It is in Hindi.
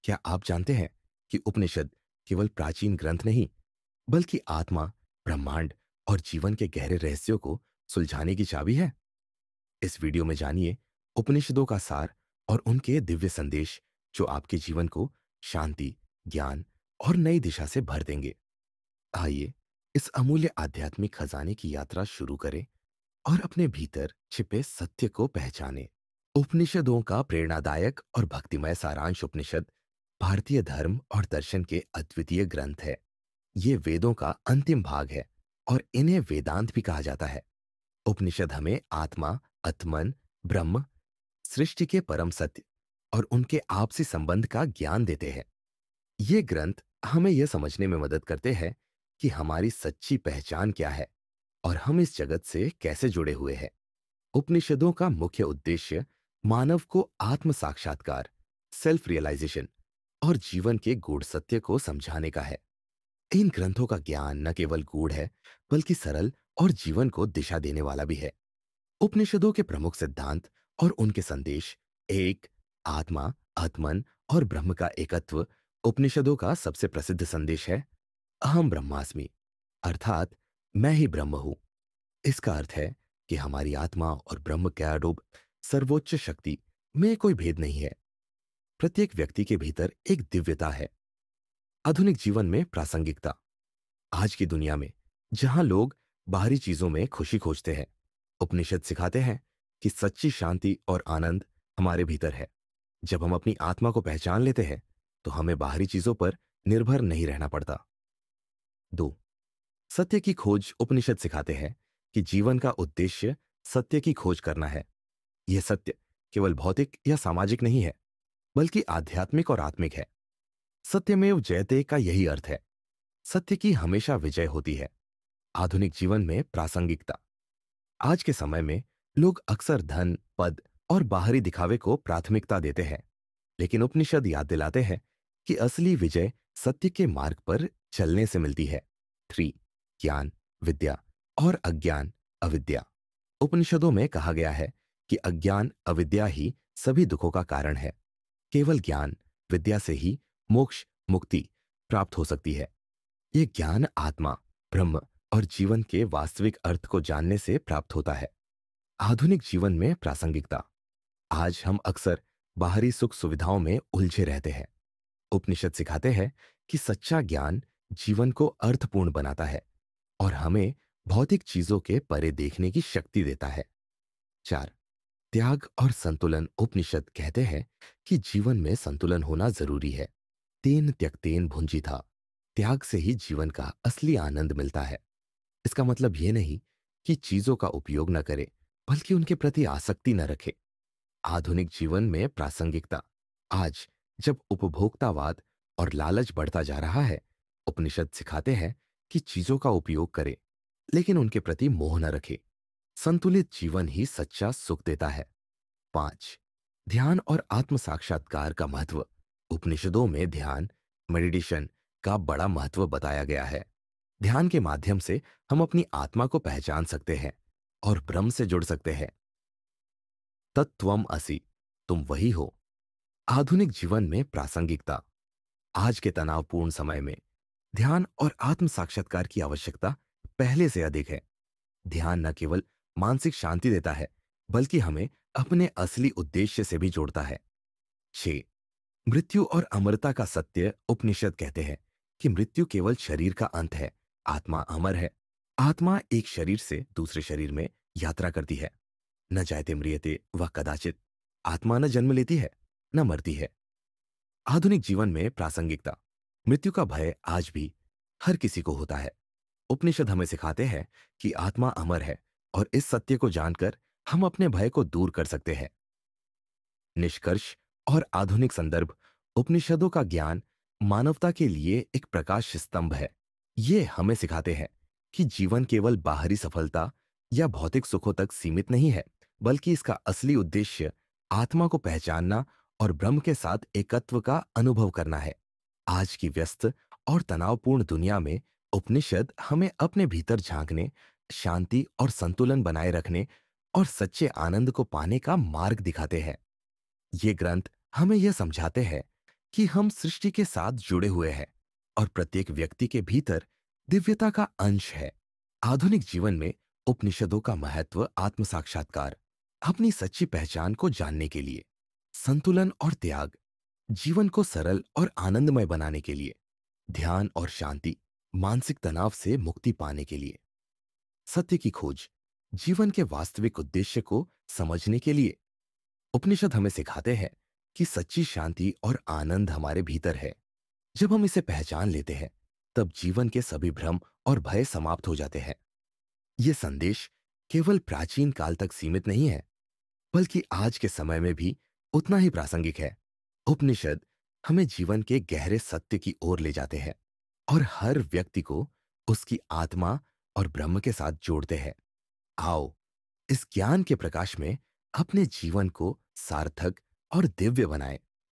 क्या आप जानते हैं कि उपनिषद केवल प्राचीन ग्रंथ नहीं, बल्कि आत्मा, ब्रह्मांड और जीवन के गहरे रहस्यों को सुलझाने की चाबी है? इस वीडियो में जानिए उपनिषदों का सार और उनके दिव्य संदेश जो आपके जीवन को शांति, ज्ञान और नई दिशा से भर देंगे। आइए इस अमूल्य आध्यात्मिक खजाने की यात्रा शुरू करें और अपने भीतर छिपे सत्य को पहचानें। उपनिषदों का प्रेरणादायक और भक्तिमय सारांश उपनिषद भारतीय धर्म और दर्शन के अद्वितीय ग्रंथ है। ये वेदों का अंतिम भाग है और इन्हें वेदांत भी कहा जाता है। उपनिषद हमें आत्मा, आत्मन, ब्रह्म, सृष्टि के परम सत्य और उनके आपसी संबंध का ज्ञान देते हैं। ये ग्रंथ हमें यह समझने में मदद करते हैं कि हमारी सच्ची पहचान क्या है और हम इस जगत से कैसे जुड़े हुए हैं। उपनिषदों का मुख्य उद्देश्य मानव को आत्म साक्षात्कार, सेल्फ रियलाइजेशन और जीवन के गूढ़ सत्य को समझाने का है। इन ग्रंथों का ज्ञान न केवल गूढ़ है, बल्कि सरल और जीवन को दिशा देने वाला भी है। उपनिषदों के प्रमुख सिद्धांत और उनके संदेश एक, आत्मा, आत्मन और ब्रह्म का एकत्व। उपनिषदों का सबसे प्रसिद्ध संदेश है अहम ब्रह्मास्मि, अर्थात मैं ही ब्रह्म हूं। इसका अर्थ है कि हमारी आत्मा और ब्रह्म के अरूप सर्वोच्च शक्ति में कोई भेद नहीं है। प्रत्येक व्यक्ति के भीतर एक दिव्यता है। आधुनिक जीवन में प्रासंगिकता। आज की दुनिया में जहां लोग बाहरी चीजों में खुशी खोजते हैं, उपनिषद सिखाते हैं कि सच्ची शांति और आनंद हमारे भीतर है। जब हम अपनी आत्मा को पहचान लेते हैं तो हमें बाहरी चीजों पर निर्भर नहीं रहना पड़ता। दो, सत्य की खोज। उपनिषद सिखाते हैं कि जीवन का उद्देश्य सत्य की खोज करना है। यह सत्य केवल भौतिक या सामाजिक नहीं है, बल्कि आध्यात्मिक और आत्मिक है। सत्यमेव जयते का यही अर्थ है। सत्य की हमेशा विजय होती है। आधुनिक जीवन में प्रासंगिकता। आज के समय में लोग अक्सर धन, पद और बाहरी दिखावे को प्राथमिकता देते हैं, लेकिन उपनिषद याद दिलाते हैं कि असली विजय सत्य के मार्ग पर चलने से मिलती है। 3, ज्ञान, विद्या और अज्ञान, अविद्या। उपनिषदों में कहा गया है कि अज्ञान, अविद्या ही सभी दुखों का कारण है। केवल ज्ञान, विद्या से ही मोक्ष, मुक्ति प्राप्त हो सकती है। यह ज्ञान आत्मा, ब्रह्म और जीवन के वास्तविक अर्थ को जानने से प्राप्त होता है। आधुनिक जीवन में प्रासंगिकता। आज हम अक्सर बाहरी सुख सुविधाओं में उलझे रहते हैं। उपनिषद सिखाते हैं कि सच्चा ज्ञान जीवन को अर्थपूर्ण बनाता है और हमें भौतिक चीजों के परे देखने की शक्ति देता है। 4, त्याग और संतुलन। उपनिषद कहते हैं कि जीवन में संतुलन होना जरूरी है। तेन त्यक्तेन भुंजीथा। त्याग से ही जीवन का असली आनंद मिलता है। इसका मतलब यह नहीं कि चीजों का उपयोग न करें, बल्कि उनके प्रति आसक्ति न रखें। आधुनिक जीवन में प्रासंगिकता। आज जब उपभोक्तावाद और लालच बढ़ता जा रहा है, उपनिषद सिखाते हैं कि चीजों का उपयोग करें, लेकिन उनके प्रति मोह न रखें। संतुलित जीवन ही सच्चा सुख देता है। 5, ध्यान और आत्म साक्षात्कार का महत्व। उपनिषदों में ध्यान, मेडिटेशन का बड़ा महत्व बताया गया है। ध्यान के माध्यम से हम अपनी आत्मा को पहचान सकते हैं और ब्रह्म से जुड़ सकते हैं। तत्त्वम असि, तुम वही हो। आधुनिक जीवन में प्रासंगिकता। आज के तनावपूर्ण समय में ध्यान और आत्म साक्षात्कार की आवश्यकता पहले से अधिक है। ध्यान न केवल मानसिक शांति देता है, बल्कि हमें अपने असली उद्देश्य से भी जोड़ता है। 6, मृत्यु और अमरता का सत्य। उपनिषद कहते हैं कि मृत्यु केवल शरीर का अंत है, आत्मा अमर है। आत्मा एक शरीर से दूसरे शरीर में यात्रा करती है। न जायते म्रियते व कदाचित। आत्मा न जन्म लेती है, न मरती है। आधुनिक जीवन में प्रासंगिकता। मृत्यु का भय आज भी हर किसी को होता है। उपनिषद हमें सिखाते हैं कि आत्मा अमर है और इस सत्य को जानकर हम अपने भय को दूर कर सकते हैं। निष्कर्ष और आधुनिक संदर्भ। उपनिषदों का ज्ञान मानवता के लिए एक प्रकाश स्तंभ है। ये हमें सिखाते हैं कि जीवन केवल बाहरी सफलता या भौतिक सुखों तक सीमित नहीं है, बल्कि इसका असली उद्देश्य आत्मा को पहचानना और ब्रह्म के साथ एकत्व का अनुभव करना है। आज की व्यस्त और तनावपूर्ण दुनिया में उपनिषद हमें अपने भीतर झांकने, शांति और संतुलन बनाए रखने और सच्चे आनंद को पाने का मार्ग दिखाते हैं। ये ग्रंथ हमें यह समझाते हैं कि हम सृष्टि के साथ जुड़े हुए हैं और प्रत्येक व्यक्ति के भीतर दिव्यता का अंश है। आधुनिक जीवन में उपनिषदों का महत्व आत्म साक्षात्कार, अपनी सच्ची पहचान को जानने के लिए, संतुलन और त्याग, जीवन को सरल और आनंदमय बनाने के लिए, ध्यान और शांति, मानसिक तनाव से मुक्ति पाने के लिए, सत्य की खोज, जीवन के वास्तविक उद्देश्य को समझने के लिए। उपनिषद हमें सिखाते हैं कि सच्ची शांति और आनंद हमारे भीतर है। जब हम इसे पहचान लेते हैं, तब जीवन के सभी भ्रम और भय समाप्त हो जाते हैं। ये संदेश केवल प्राचीन काल तक सीमित नहीं है, बल्कि आज के समय में भी उतना ही प्रासंगिक है। उपनिषद हमें जीवन के गहरे सत्य की ओर ले जाते हैं और हर व्यक्ति को उसकी आत्मा और ब्रह्म के साथ जोड़ते हैं। आओ, इस ज्ञान के प्रकाश में अपने जीवन को सार्थक और दिव्य बनाएं।